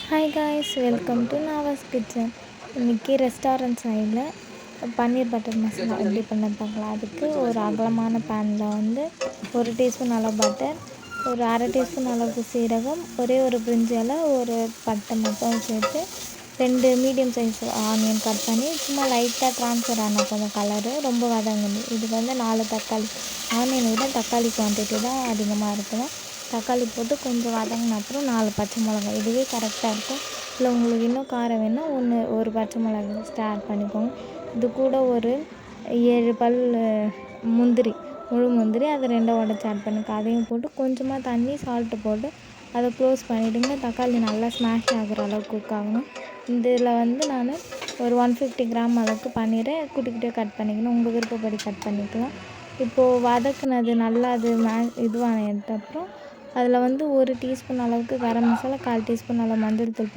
Hi guys, welcome to Nawaz kitchen. இன்றைக்கி restaurant சைடில் பன்னீர் butter masala எப்படி பண்ண பார்க்கலாம். அதுக்கு ஒரு அகலமான பேனில் வந்து 1 டீஸ்பூன் அளவு பட்டர், ஒரு அரை டீஸ்பூன் அளவுக்கு சீரகம், ஒரே ஒரு பிரிஞ்சி இலை, ஒரு பட்டை மட்டும் சேர்த்து 2 மீடியம் சைஸ் ஆனியன் கட் பண்ணி சும்மா லைட்டாக ட்ரான்ஸ்ஃபர் ஆன கொஞ்சம் கலரு ரொம்ப வதங்கணும். இதுக்கு வந்து 4 தக்காளி, ஆனியனை விட தக்காளி குவான்டிட்டி தான் அதிகமாக இருக்கணும். தக்காளி போட்டு கொஞ்சம் வதங்கின அப்புறம் 4 பச்சை மிளகாய், இதுவே கரெக்டாக இருக்கும். இல்லை உங்களுக்கு இன்னும் காரம் வேணும், ஒரு பச்சை மிளகாய் எக்ஸ்ட்ரா ஆட் பண்ணிக்கோங்க. இது கூட ஒரு 7 பல் முந்திரி, முழு முந்திரி, அதை 2 உடச்சி ஆட் பண்ணிக்கோ. அதையும் போட்டு கொஞ்சமாக தண்ணி, சால்ட்டு போட்டு அதை க்ளோஸ் பண்ணிவிடுங்க. தக்காளி நல்லா ஸ்மாஷ் ஆகிற அளவுக்கு குக் ஆகணும். இதில் வந்து நான் ஒரு 150 கிராம் அளவுக்கு பன்னீரை குட்டி குட்டியாக கட் பண்ணிக்கணும். உங்கள் விருப்பப்படி கட் பண்ணிக்கலாம். இப்போது வதக்குனது நல்லா அது இதுவானதுக்கப்புறம் அதில் வந்து 1 டீஸ்பூன் அளவுக்கு கரம் மசாலா, 1/4 டீஸ்பூன் அளவு மஞ்சள் தூள் போட்டு